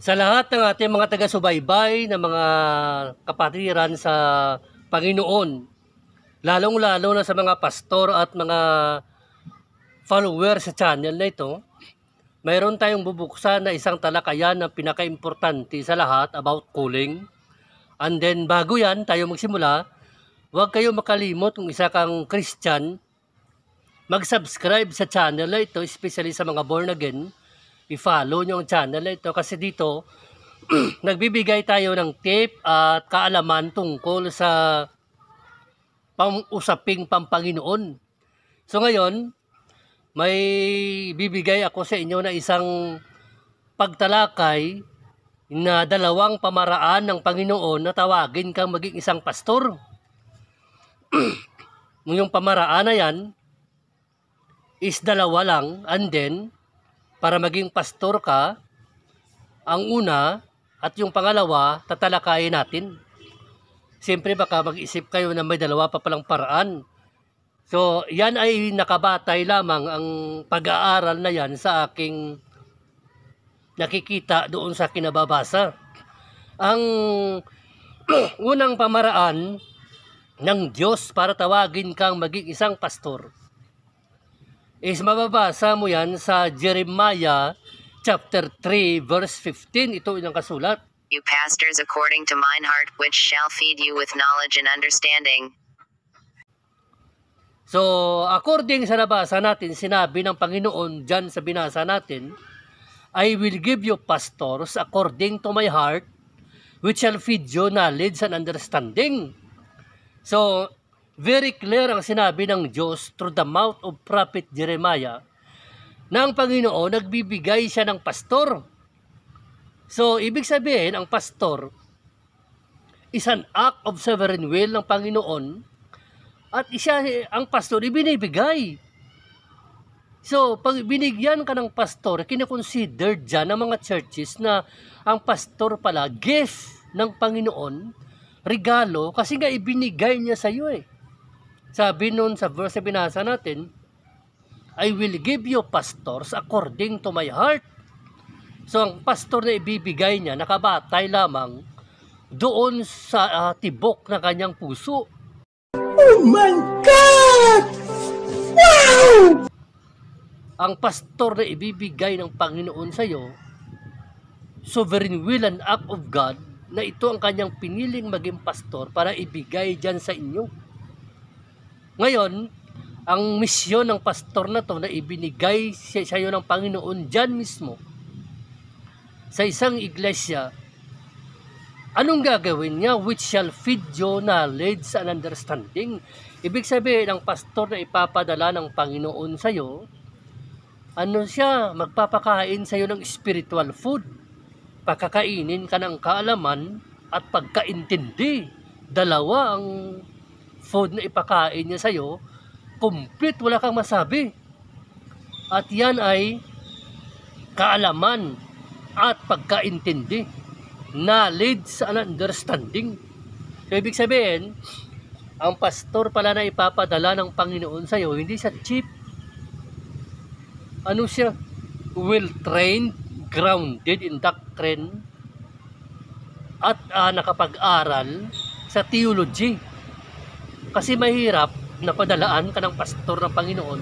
Sa lahat ng ating mga taga-subaybay na mga kapatiran sa Panginoon, lalong-lalo na sa mga pastor at mga follower sa channel na ito, mayroon tayong bubuksan na isang talakayan na pinaka-importante sa lahat about calling. And then bago yan tayo magsimula, huwag kayo makalimot kung isa kang Christian, mag-subscribe sa channel na ito, especially sa mga born again. I-follow nyo ang channel na ito kasi dito nagbibigay tayo ng tip at kaalaman tungkol sa usaping Pampanginoon. So ngayon, may bibigay ako sa inyo na isang pagtalakay na dalawang pamaraan ng Panginoon na tawagin kang maging isang pastor. Yung pamaraan na yan is dalawa lang, and then para maging pastor ka, ang una at yung pangalawa, tatalakayin natin. Siyempre baka mag-isip kayo na may dalawa pa palang paraan. So, yan ay nakabatay lamang ang pag-aaral na yan sa aking nakikita doon sa kinababasa. Ang unang pamaraan ng Diyos para tawagin kang maging isang pastor is mababasa mo yan sa Jeremiah chapter 3 verse 15. Ito ilang kasulat. You pastors according to mine heart, which shall feed you with knowledge and understanding. So, according sa nabasa natin, sinabi ng Panginoon dyan sa binasa natin, I will give you pastors according to my heart, which shall feed you knowledge and understanding. So, very clear ang sinabi ng Diyos through the mouth of Prophet Jeremiah na ang Panginoon nagbibigay siya ng pastor. So, ibig sabihin, ang pastor is an act of sovereign will ng Panginoon at ang pastor ibinibigay. So, pag binigyan ka ng pastor, kinakonsider dyan ng mga churches na ang pastor pala, gift ng Panginoon, regalo, kasi nga ibinigay niya sa iyo eh. Sabi nun sa verse na binasa natin, I will give you pastors according to my heart. So ang pastor na ibibigay niya, nakabatay lamang doon sa tibok ng kanyang puso. Oh my God! Wow! Ang pastor na ibibigay ng Panginoon sa iyo, sovereign will and act of God, na ito ang kanyang piniling maging pastor para ibigay dyan sa inyo. Ngayon, ang misyon ng pastor na to na ibinigay sa iyo ng Panginoon dyan mismo, sa isang iglesia, anong gagawin niya? Which shall feed you knowledge and understanding. Ibig sabihin, ang pastor na ipapadala ng Panginoon sa iyo, ano siya? Magpapakain sa iyo ng spiritual food. Pakakainin ka ng kaalaman at pagkaintindi. Dalawa ang food na ipakain niya sa iyo, complete, wala kang masabi. At yan ay kaalaman at pagkaintindi, knowledge and understanding. So, ibig sabihin, ang pastor pala na ipapadala ng Panginoon sa iyo, hindi siya cheap. Ano siya? Well-trained, grounded in doctrine, at nakapag-aral sa theology. Kasi mahirap na padalaan ka ng pastor ng Panginoon,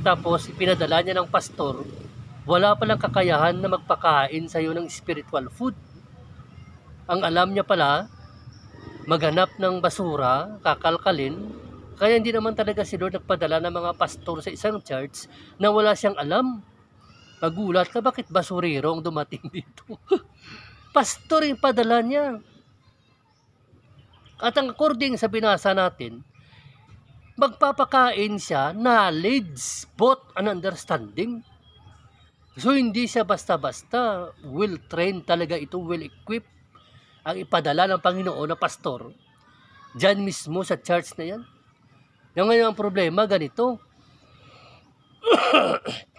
tapos pinadala niya ng pastor, wala palang kakayahan na magpakain sa iyo ng spiritual food. Ang alam niya pala, maghanap ng basura, kakalkalin, kaya hindi naman talaga si Lord nagpadala ng mga pastor sa isang church na wala siyang alam. Magulat ka, bakit basurero ang dumating dito? Pastor yung padala niya. At ang according sa binasa natin, magpapakain siya knowledge, both and understanding. So hindi siya basta-basta, well-trained talaga ito, well-equipped ang ipadala ng Panginoon na pastor dyan mismo sa church na yan. Ngayon ang problema ganito,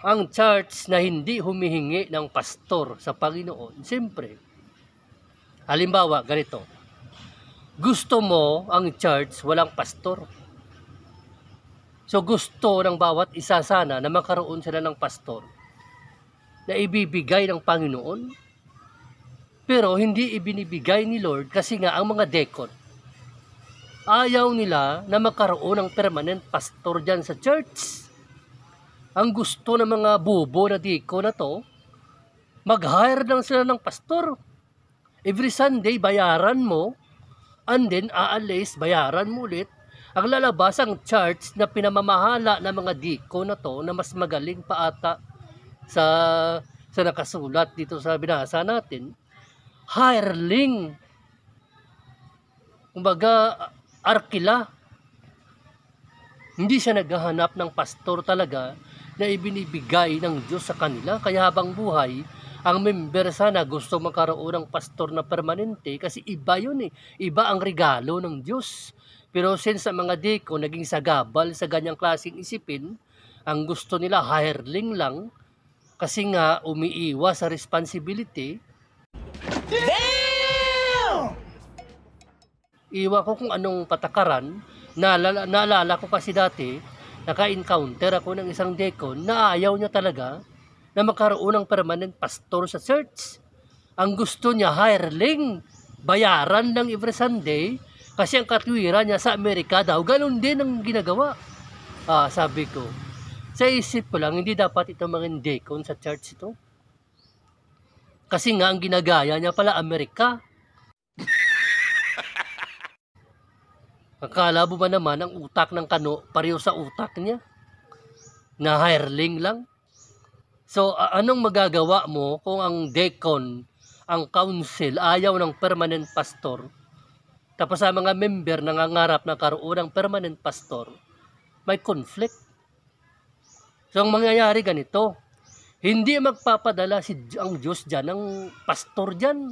ang church na hindi humihingi ng pastor sa Panginoon, siyempre, halimbawa ganito, gusto mo ang church walang pastor. So gusto ng bawat isa sana na magkaroon sila ng pastor na ibibigay ng Panginoon. Pero hindi ibinibigay ni Lord kasi nga ang mga deacon, ayaw nila na magkaroon ng permanent pastor dyan sa church. Ang gusto ng mga bubo na deacon na to, mag-hire lang sila ng pastor. Every Sunday, bayaran mo, and then aalis, bayaran mo ulit. Ang lalabas ang church na pinamamahala ng mga deacon na to na mas magaling pa ata sa nakasulat dito sa binasa natin. Hireling. Kumbaga, arkila. Hindi siya naghahanap ng pastor talaga na ibinibigay ng Diyos sa kanila. Kaya habang buhay, ang member sana gusto magkaroon ng pastor na permanente kasi iba yun eh. Iba ang regalo ng Diyos. Pero since ang mga deacon naging sagabal sa ganyang klaseng isipin, ang gusto nila hireling lang kasi nga umiiwas sa responsibility. Damn! Iwan ko kung anong patakaran. Naalala ko kasi dati, naka-encounter ako ng isang deacon na ayaw niya talaga na magkaroon ng permanent pastor sa church. Ang gusto niya, hireling, bayaran lang every Sunday, kasi ang katwiran niya sa Amerika daw, ganun din ang ginagawa. Sabi ko, sa isip ko lang, hindi dapat ito mga deacon sa church ito. Kasi nga, ang ginagaya niya pala, Amerika. Akala mo ba naman, ang utak ng kano, pareho sa utak niya? Na hireling lang? So, anong magagawa mo kung ang deacon, ang council, ayaw ng permanent pastor? Tapos sa mga member nangangarap na karoon ng permanent pastor, may conflict. So, ang mangyayari ganito, hindi magpapadala ang Diyos dyan, ang pastor dyan.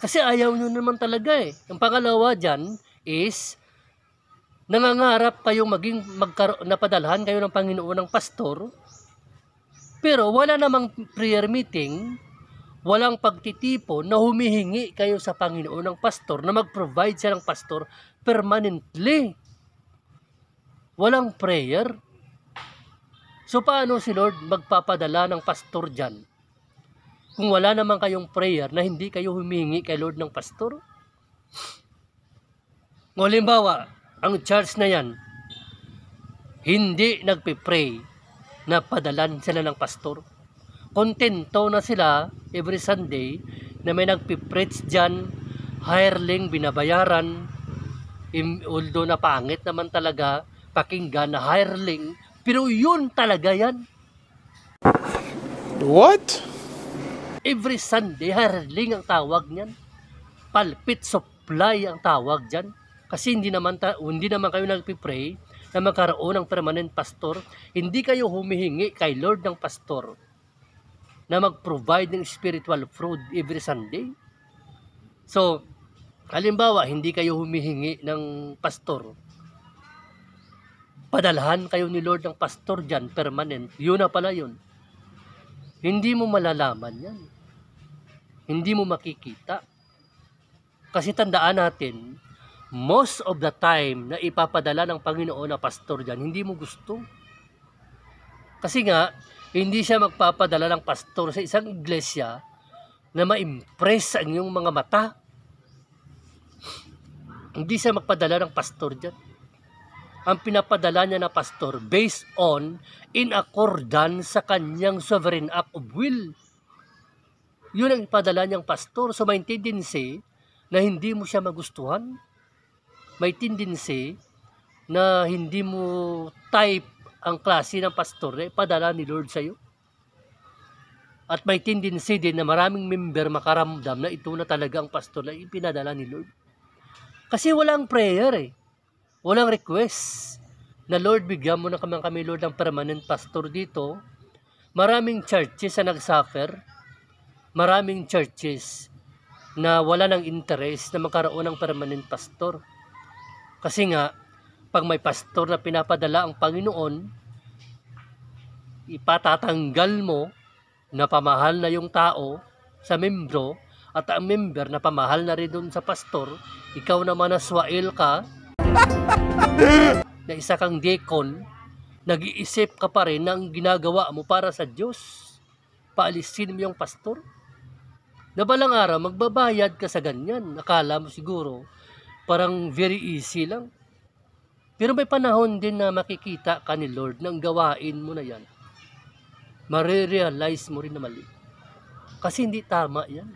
Kasi ayaw nyo naman talaga eh. Ang pangalawa dyan is, nangangarap kayong napadalhan kayo ng Panginoon ng pastor, pero wala namang prayer meeting, walang pagtitipon na humihingi kayo sa Panginoon ng pastor na mag-provide siya ng pastor permanently. Walang prayer. So paano si Lord magpapadala ng pastor dyan? Kung wala naman kayong prayer na hindi kayo humihingi kay Lord ng pastor? Halimbawa, ang church na yan, hindi nagpipray na padalan sila ng pastor. Kontento na sila every Sunday na may nagpipreach dyan, hireling, binabayaran, although na pangit naman talaga pakinggan na hireling, pero yun talaga yan. What? Every Sunday, hireling ang tawag niyan. Pulpit supply ang tawag dyan. Kasi hindi naman kayo nagpipray na magkaroon ng permanent pastor. Hindi kayo humihingi kay Lord ng pastor na mag-provide ng spiritual fruit every Sunday. So, halimbawa, hindi kayo humihingi ng pastor. Padalhan kayo ni Lord ng pastor dyan, permanent. Yun na pala yun. Hindi mo malalaman yan. Hindi mo makikita. Kasi tandaan natin, most of the time na ipapadala ng Panginoon na pastor dyan, hindi mo gusto. Kasi nga, hindi siya magpapadala ng pastor sa isang iglesia na ma-impress sa inyong mga mata. Hindi siya magpadala ng pastor dyan. Ang pinapadala niya na pastor based on in accordance sa kanyang sovereign act of will. Yun ang ipadala niyang pastor. So may tendency na hindi mo siya magustuhan. May tendency na hindi mo type ang klase ng pastor na ipadala ni Lord sa'yo. At may tendency din na maraming member makaramdam na ito na talaga ang pastor na ipinadala ni Lord. Kasi walang prayer eh. Walang request na Lord, bigyan mo na kami Lord ng permanent pastor dito. Maraming churches na nagsuffer. Maraming churches na wala ng interest na magkaroon ng permanent pastor. Kasi nga, pag may pastor na pinapadala ang Panginoon, ipatatanggal mo na pamahal na yung tao sa membro at ang member na pamahal na rin doon sa pastor, ikaw naman na swail ka, na isa kang deacon, nag-iisip ka pa rin ng ginagawa mo para sa Diyos. Paalisin mo yung pastor. Na balang araw, magbabayad ka sa ganyan. Akala mo siguro, parang very easy lang. Pero may panahon din na makikita ka ni Lord nang gawain mo na yan. Marirealize mo rin na mali. Kasi hindi tama yan.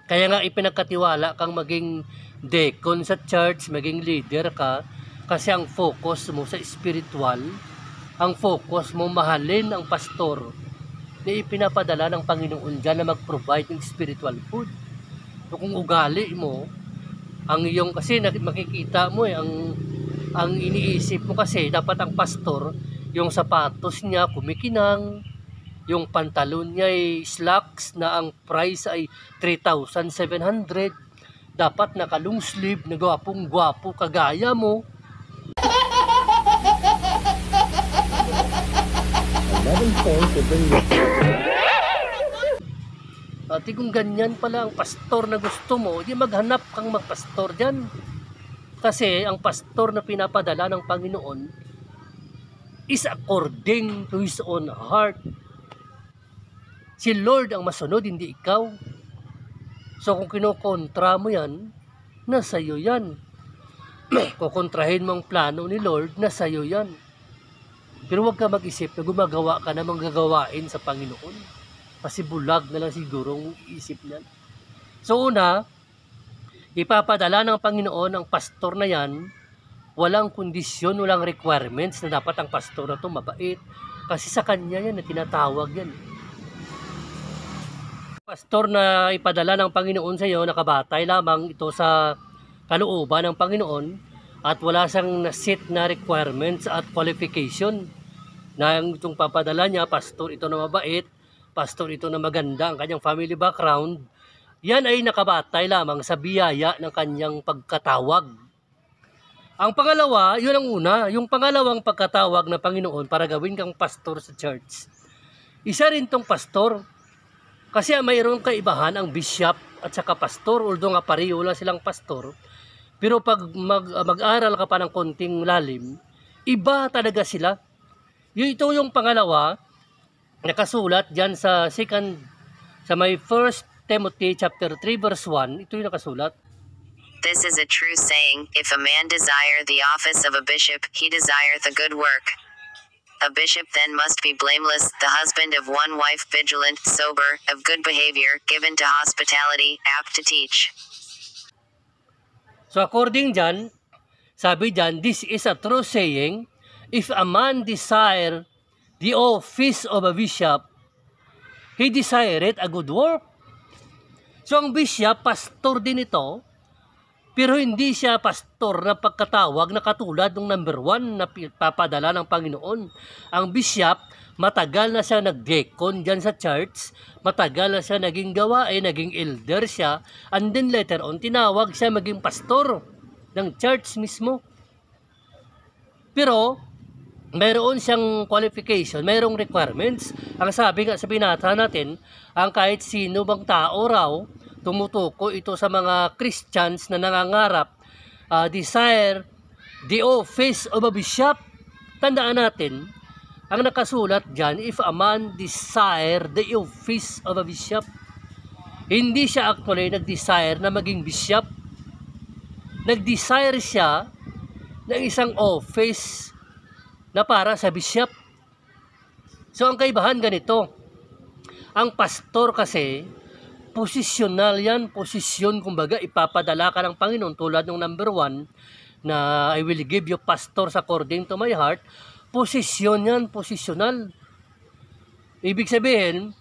Kaya nga ipinagkatiwala kang maging deacon sa church, maging leader ka, kasi ang focus mo sa spiritual, ang focus mo mahalin ang pastor na ipinapadala ng Panginoon dyan na mag-provide ng spiritual food. So kung ugali mo, ang iyong, kasi makikita mo ang iniisip mo kasi, dapat ang pastor, yung sapatos niya kumikinang, yung pantalon niya ay slacks na ang price ay 3,700, dapat naka-long sleeve, na gwapong-gwapo kagaya mo. At kung ganyan pala ang pastor na gusto mo, di maghanap kang magpastor dyan. Kasi ang pastor na pinapadala ng Panginoon is according to His own heart. Si Lord ang masunod, hindi ikaw. So kung kinokontra mo yan, nasa iyo yan. Kukontrahin mo ang plano ni Lord, nasa iyo yan. Pero huwag ka mag-isip na gumagawa ka na manggagawain sa Panginoon. Kasi bulag na lang siguro ang isip niyan. So una, ipapadala ng Panginoon ang pastor na yan, walang kondisyon, walang requirements na dapat ang pastor na ito mabait. Kasi sa kanya yan na tinatawag yan. Pastor na ipadala ng Panginoon sa iyo, nakabatay lamang ito sa kalooban ng Panginoon at wala siyang set na requirements at qualification na itong papadala niya, pastor ito na mabait, pastor ito na maganda ang kanyang family background, yan ay nakabatay lamang sa biyaya ng kanyang pagkatawag. Ang pangalawa, yun ang una, yung pangalawang pagkatawag ng Panginoon para gawin kang pastor sa church. Isa rin tong pastor, kasi mayroong kaibahan ang bishop at saka pastor, although nga pareho lang silang pastor, pero pag mag-aral ka pa ng konting lalim, iba talaga sila. Ito yung pangalawa, nakasulat dyan sa may 1 Timothy chapter 3 verse 1, ito yung nakasulat. This is a true saying, if a man desire the office of a bishop, he desireth a good work. A bishop then must be blameless, the husband of one wife, vigilant, sober, of good behavior, given to hospitality, apt to teach. So according dyan, sabi dyan, this is a true saying, if a man desire the office of a bishop, he desireth a good work. So ang bishop, pastor din ito, pero hindi siya pastor na pagkatawag na katulad ng number 1 na papadala ng Panginoon. Ang bishop, matagal na siya nag-deacon dyan sa church, matagal na siya naging gawain, naging elder siya, and then later on, tinawag siya maging pastor ng church mismo. Pero, mayroon siyang qualification, mayroong requirements. Ang sabi nga sa binasa natin, ang kahit sino bang tao raw, tumutuko ito sa mga Christians na nangangarap, desire the office of a bishop. Tandaan natin, ang nakasulat dyan, if a man desire the office of a bishop, hindi siya actually nag-desire na maging bishop. Nag-desire siya ng isang office na para sa bishop. So ang kaibahan ganito, ang pastor kasi, posisyonal yan, posisyon, kumbaga ipapadala ka ng Panginoon tulad ng number 1 na I will give you pastors according to my heart. Posisyon yan, posisyonal. Ibig sabihin,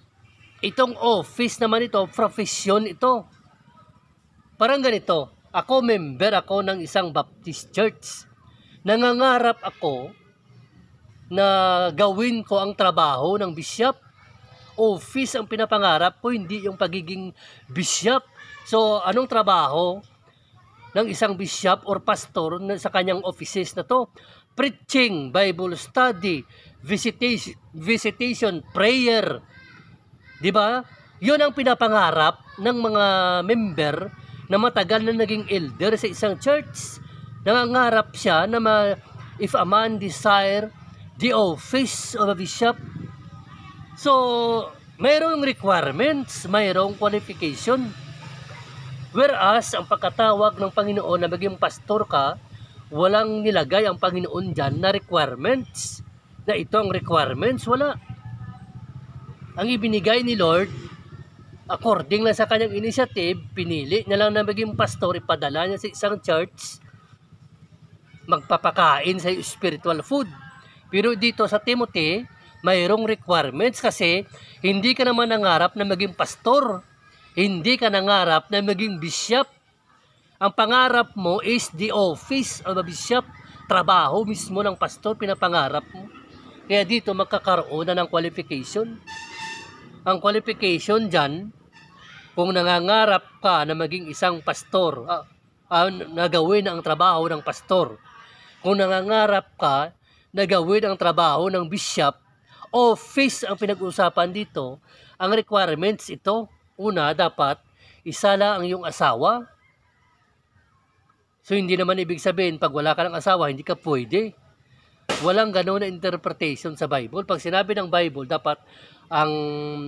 itong office naman ito, profesyon ito. Parang ganito, ako member ako ng isang Baptist church. Nangangarap ako na gawin ko ang trabaho ng bishop. Office ang pinapangarap ko, hindi yung pagiging bishop. So, anong trabaho ng isang bishop or pastor sa kanyang offices na to? Preaching, Bible study, visitation, prayer. Diba? Yun ang pinapangarap ng mga member na matagal na naging elder sa isang church. Nangangarap siya na if a man desire the office of a bishop. So, mayroong requirements, mayroong qualification. Whereas, ang pagkatawag ng Panginoon na maging pastor ka, walang nilagay ang Panginoon dyan na requirements. Na ito ang requirements, wala. Ang ibinigay ni Lord, according lang sa kanyang initiative, pinili na lang na maging pastor, ipadala niya sa isang church, magpapakain sa spiritual food. Pero dito sa Timothy, mayroong requirements kasi hindi ka naman nangarap na maging pastor. Hindi ka nangarap na maging bishop. Ang pangarap mo is the office of a bishop. Trabaho mismo ng pastor, pinapangarap mo. Kaya dito magkakaroon na ng qualification. Ang qualification dyan, kung nangangarap ka na maging isang pastor, na gawin ang trabaho ng pastor. Kung nangangarap ka na gawin ang trabaho ng bishop, office ang pinag-uusapan dito, ang requirements ito, una, dapat isa lang ang iyong asawa. So, hindi naman ibig sabihin, pag wala ka ng asawa, hindi ka pwede. Walang gano'n na interpretation sa Bible. Pag sinabi ng Bible, dapat ang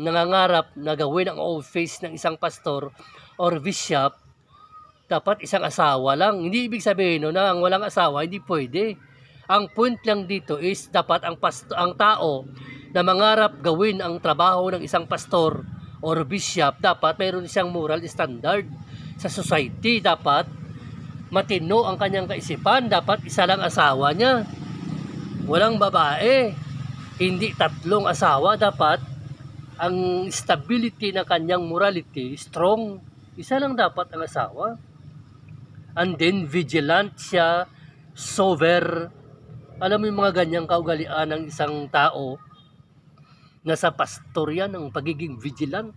nangangarap na gawin ang office ng isang pastor or bishop, dapat isang asawa lang. Hindi ibig sabihin na ang walang asawa, hindi pwede. Ang point lang dito is dapat ang tao na mangarap gawin ang trabaho ng isang pastor or bishop, dapat mayroon siyang moral standard sa society. Dapat matino ang kanyang kaisipan. Dapat isa lang asawa niya, walang babae, hindi tatlong asawa. Dapat ang stability ng kanyang morality strong, isa lang dapat ang asawa. And then vigilant siya, sober. Alam mo yung mga ganyang kaugalian ng isang tao, nasa pastor yan, ang pagiging vigilant.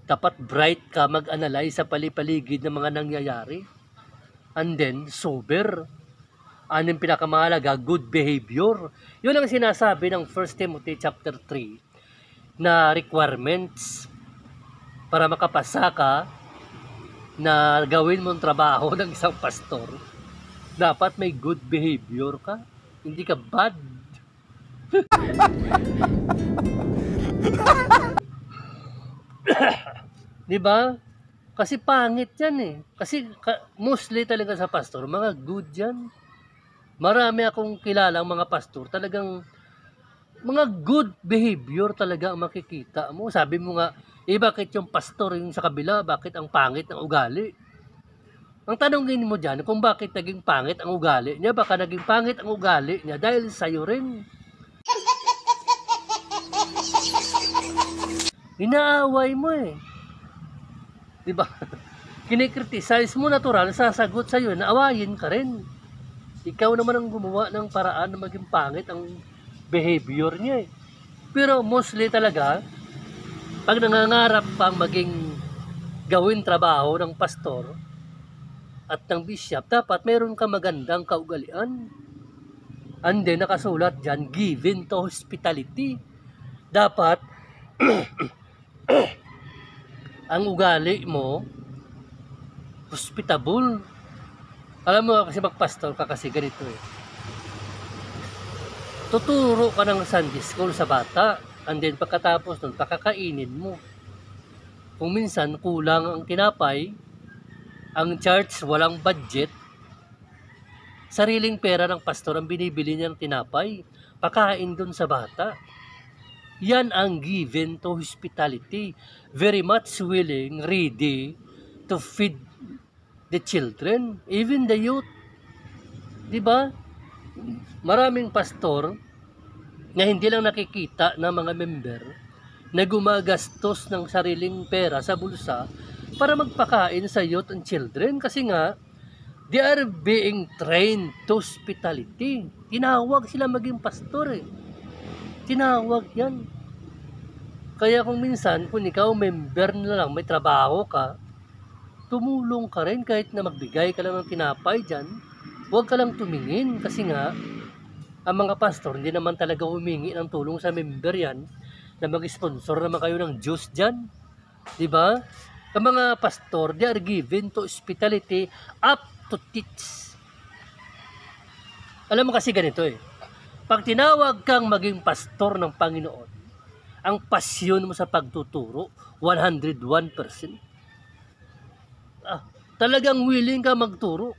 Dapat bright ka, mag-analyze sa palipaligid ng mga nangyayari. And then, sober. Anong pinakamahalaga? Good behavior. Yun ang sinasabi ng 1 Timothy chapter 3 na requirements para makapasa ka na gawin mong trabaho ng isang pastor. Dapat may good behavior ka. Hindi ka bad. Diba? Kasi pangit yan eh. Kasi mostly talaga sa pastor, mga good yan. Marami akong kilalang mga pastor, talagang mga good behavior talaga ang makikita mo. Sabi mo nga, bakit yung pastor yung sa kabila, bakit ang pangit ng ugali? Ang tanongin mo dyan, kung bakit naging pangit ang ugali niya, baka naging pangit ang ugali niya dahil sa'yo rin. Inaaway mo eh. Diba? Kinikriticize mo, natural, sasagot sa'yo, naawayin ka rin. Ikaw naman ang gumawa ng paraan na maging pangit ang behavior niya eh. Pero mostly talaga, pag nangangarap pang maging gawin trabaho ng pastor at ng bishop, dapat meron ka magandang kaugalian. And then nakasulat dyan, given to hospitality. Dapat ang ugali mo hospitable. Alam mo kasi magpastor ka kasi ganito eh. Tuturo ka ng Sunday school sa bata, and then pagkatapos nun, pakakainin mo. Kung minsan kulang ang tinapay, ang church walang budget, sariling pera ng pastor ang binibili niya ng tinapay, pakain dun sa bata. Yan ang given to hospitality. Very much willing, ready to feed the children, even the youth. Diba? Maraming pastor na hindi lang nakikita ng mga member na gumagastos ng sariling pera sa bulsa para magpakain sa youth and children kasi nga they are being trained to hospitality. Tinawag sila maging pastor eh. Tinawag yan. Kaya kung minsan, kung ikaw member na lang, may trabaho ka, tumulong ka rin kahit na magbigay ka lang ng tinapay dyan. Huwag ka lang tumingin kasi nga, ang mga pastor, hindi naman talaga humingi ng tulong sa member yan na mag-sponsor naman kayo ng juice dyan. Diba? Ang mga pastor, they are given to hospitality up to teach. Alam mo kasi ganito eh. Pag tinawag kang maging pastor ng Panginoon, ang pasyon mo sa pagtuturo, 101%. Talagang willing ka magturo.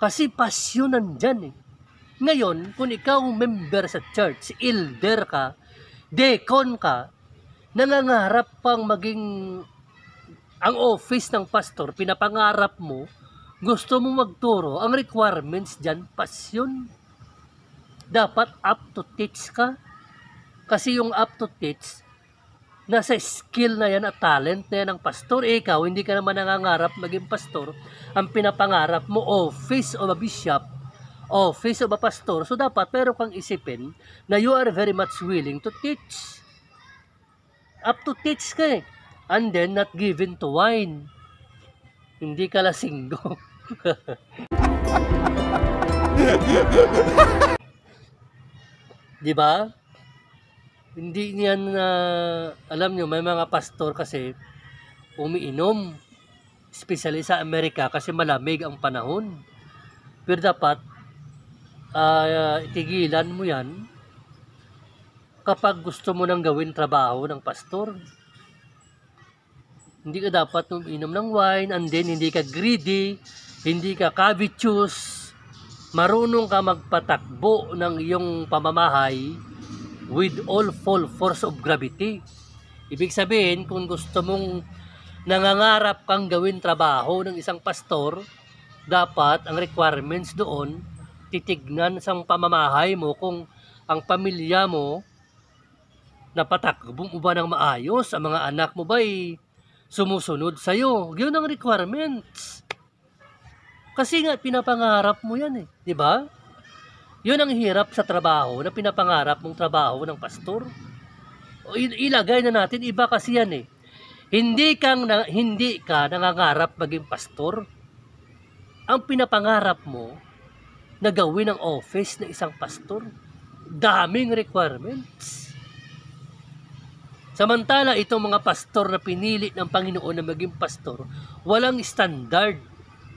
Kasi pasyon nandyan eh. Ngayon, kung ikaw member sa church, elder ka, deacon ka, nangangarap pang maging ang office ng pastor, pinapangarap mo, gusto mo magturo, ang requirements dyan, pasyon. Dapat up to teach ka. Kasi yung up to teach, nasa skill na yan at talent na yan ng pastor. Ikaw, hindi ka naman nangangarap maging pastor. Ang pinapangarap mo, office of a bishop, office of a pastor. So dapat meron kang isipin na you are very much willing to teach. Up to teach ka eh. And then not given to wine. Hindi ka lasinggo. Di ba? Hindi niyan na alam nyo, may mga pastor kasi umiinom, especially sa Amerika kasi malamig ang panahon. Pero dapat itigilan mo yan kapag gusto mo nang gawin trabaho ng pastor. Hindi ka dapat umiinom ng wine, and then hindi ka greedy, hindi ka covetous, marunong ka magpatakbo ng iyong pamamahay with all full force of gravity. Ibig sabihin, kung gusto mong nangangarap kang gawin trabaho ng isang pastor, dapat ang requirements doon, titignan sa pamamahay mo kung ang pamilya mo napatakbo mo ba ng maayos, ang mga anak mo ba ay sumusunod sa'yo. Yun ang requirements. Kasi nga, pinapangarap mo yan eh. Di ba? Yun ang hirap sa trabaho na pinapangarap mong trabaho ng pastor. Ilagay na natin, iba kasi yan eh. Hindi ka nangangarap maging pastor. Ang pinapangarap mo na gawin ang office ng isang pastor. Daming requirements. Samantala, itong mga pastor na pinili ng Panginoon na maging pastor, walang standard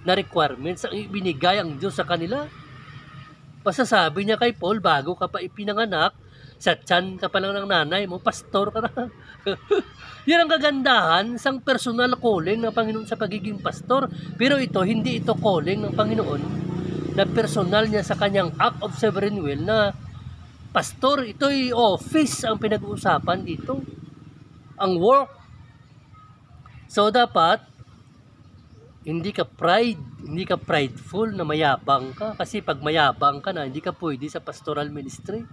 na requirements ang ibinigay ang Diyos sa kanila. Pasasabi niya kay Paul, bago ka pa ipinanganak, sa tiyan ka pa lang ng nanay mo, pastor ka na. Yan ang kagandahan sang personal calling ng Panginoon sa pagiging pastor. Pero ito, hindi ito calling ng Panginoon na personal niya sa kanyang act of sovereign will na pastor. Ito'y office ang pinag-uusapan dito. Ang work. So dapat hindi ka prideful na mayabang ka, kasi pag mayabang ka na, hindi ka pwede sa pastoral ministry.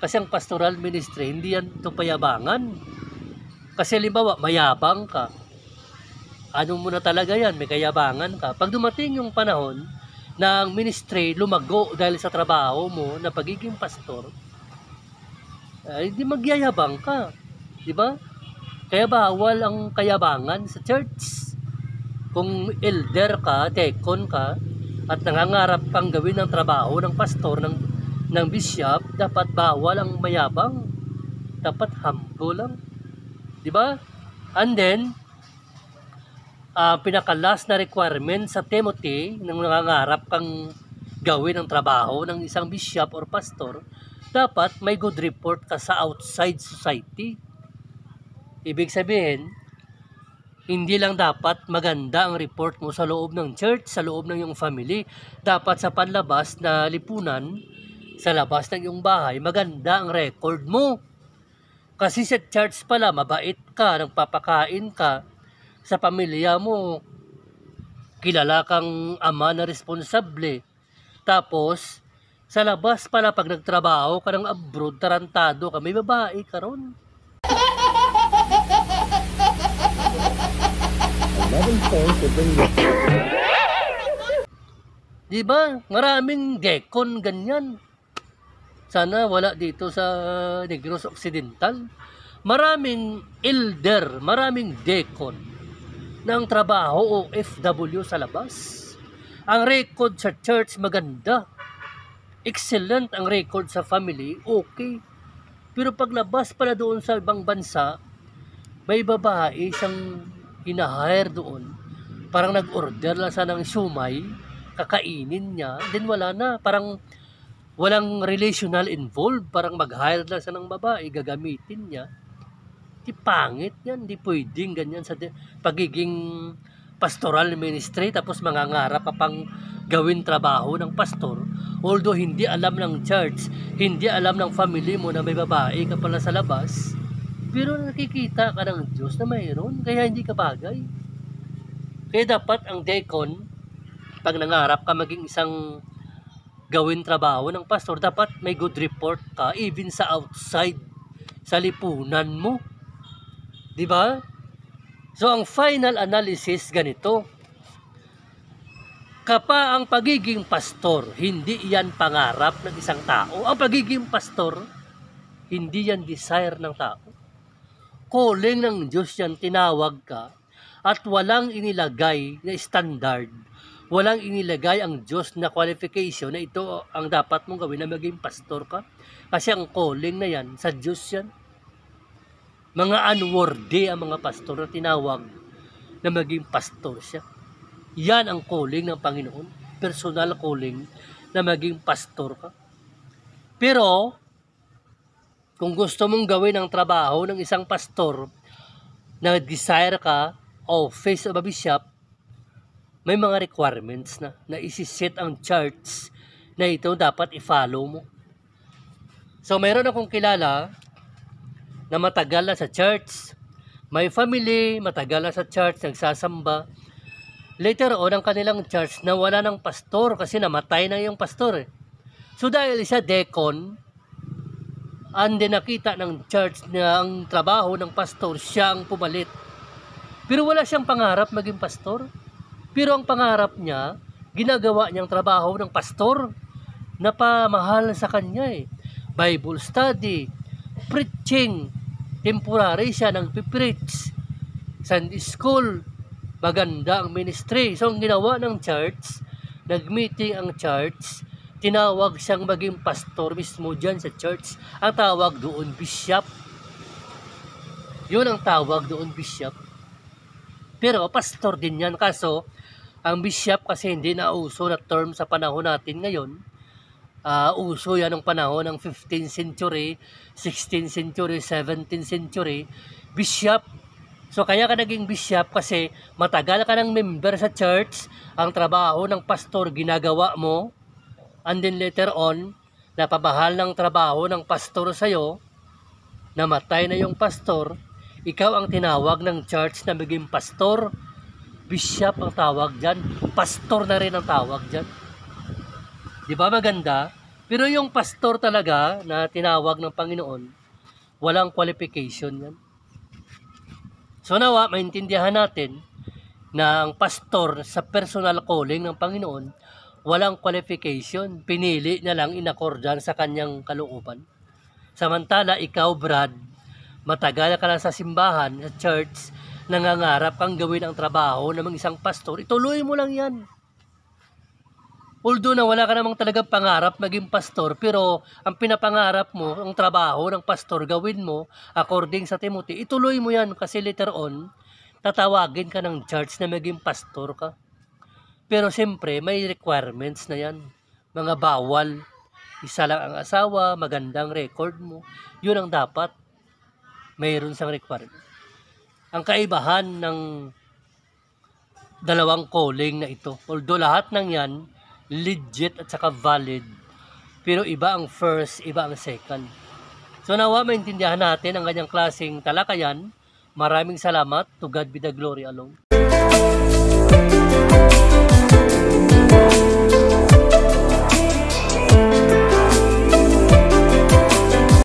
Kasi ang pastoral ministry, hindi yan ito payabangan. Kasi halimbawa, mayabang ka. Ano mo na talaga yan, may kayabangan ka. Pag dumating yung panahon na ang ministry lumago dahil sa trabaho mo na pagiging pastor, hindi magyayabang ka. Di ba? Kaya bawal ang kayabangan sa church. Kung elder ka, deacon ka, at nangangarap kang gawin ng trabaho ng pastor, ng bishop, dapat bawal ang mayabang. Dapat humble lang. Di ba? And then, pinakalas na requirement sa Timothy, nang nangangarap kang gawin ang trabaho ng isang bishop or pastor, dapat may good report ka sa outside society. Ibig sabihin, hindi lang dapat maganda ang report mo sa loob ng church, sa loob ng iyong family. Dapat sa panlabas na lipunan, sa labas ng iyong bahay, maganda ang record mo. Kasi sa church pala, mabait ka, nagpapakain ka, sa pamilya mo, kilala kang ama na responsable. Tapos, sa labas pala, pag nagtrabaho ka ng abroad, tarantado ka, may babae ka ron. Diba? Maraming deacon ganyan. Sana wala dito sa Negros Occidental. Maraming elder, maraming deacon ng trabaho OFW sa labas. Ang record sa church maganda. Excellent ang record sa family, okay. Pero paglabas pala doon sa ibang bansa, may babae siyang hinahire doon. Parang nag-order lang siya ng siumay, kakainin niya, then wala na. Parang Walang relational involved, parang mag-hire lang siya ng babae, gagamitin niya. Di pangit yan, di pwedeng ganyan sa pagiging pastoral ministry, tapos mangangarap ka pang gawin trabaho ng pastor, although hindi alam ng church, hindi alam ng family mo na may babae ka pala sa labas, pero nakikita ka ng Diyos na mayroon, kaya hindi ka bagay. Kaya dapat ang deacon, pag nangarap ka maging isang gawin trabaho ng pastor, dapat may good report ka, even sa outside, sa lipunan mo. Diba? So, ang final analysis ganito. Kapag ang pagiging pastor, hindi yan pangarap ng isang tao. Ang pagiging pastor, hindi yan desire ng tao. Calling ng Diyos yan, tinawag ka, at walang inilagay na standard, walang inilagay ang Diyos na qualification na ito ang dapat mong gawin na maging pastor ka. Kasi ang calling na yan, sa Diyos yan. Mga unworthy ang mga pastor na tinawag na maging pastor siya. Yan ang calling ng Panginoon. Personal calling na maging pastor ka. Pero, kung gusto mong gawin ang trabaho ng isang pastor na desire ka, office of a bishop, may mga requirements na isi-set ang church na ito dapat i-follow mo. So, mayroon akong kilala na matagal na sa church. May family, matagal na sa church, nagsasamba. Later on, ang kanilang church nawala ng pastor kasi namatay na yung pastor. So dahil siya deacon, and then nakita ng church na ang trabaho ng pastor, siya ang pumalit. Pero wala siyang pangarap maging pastor. Pero ang pangarap niya, ginagawa niyang trabaho ng pastor na pamahal sa kanya Bible study, preaching, temporary siya nang pipreach, Sunday school, maganda ang ministry. So ang ginawa ng church, nag-meeting ang church, tinawag siyang maging pastor mismo dyan sa church. Ang tawag doon, bishop. Yun ang tawag doon, bishop. Pero pastor din yan. Kaso, ang bishop kasi hindi na uso na term sa panahon natin ngayon. Uso yan ng panahon ng 15th century, 16th century, 17th century. Bishop. So kaya ka naging bishop kasi matagal ka ng member sa church, ang trabaho ng pastor ginagawa mo, and then later on, napabahal ng trabaho ng pastor sa'yo, namatay na yung pastor, ikaw ang tinawag ng church na maging pastor. Bishop ang tawag dyan, pastor na rin ang tawag dyan. Di ba maganda? Pero yung pastor talaga na tinawag ng Panginoon, walang qualification yan. So nawa, maintindihan natin na ang pastor sa personal calling ng Panginoon, walang qualification. Pinili na lang in accordance sa kanyang kalooban. Samantala, ikaw, Brad, matagal ka na sa simbahan, sa church, nangangarap kang gawin ang trabaho ng isang pastor, ituloy mo lang yan. Although na wala ka namang talagang pangarap maging pastor, pero ang pinapangarap mo, ang trabaho ng pastor, gawin mo according sa Timothy, ituloy mo yan kasi later on, tatawagin ka ng church na maging pastor ka. Pero siyempre, may requirements na yan. Mga bawal. Isa lang ang asawa, magandang record mo. Yun ang dapat. Mayroon siyang requirement. Ang kaibahan ng dalawang calling na ito, although lahat ng yan, legit at saka valid. Pero iba ang first, iba ang second. So nawa maintindihan natin ang ganyang klaseng talakayan. Maraming salamat. To God be the glory alone.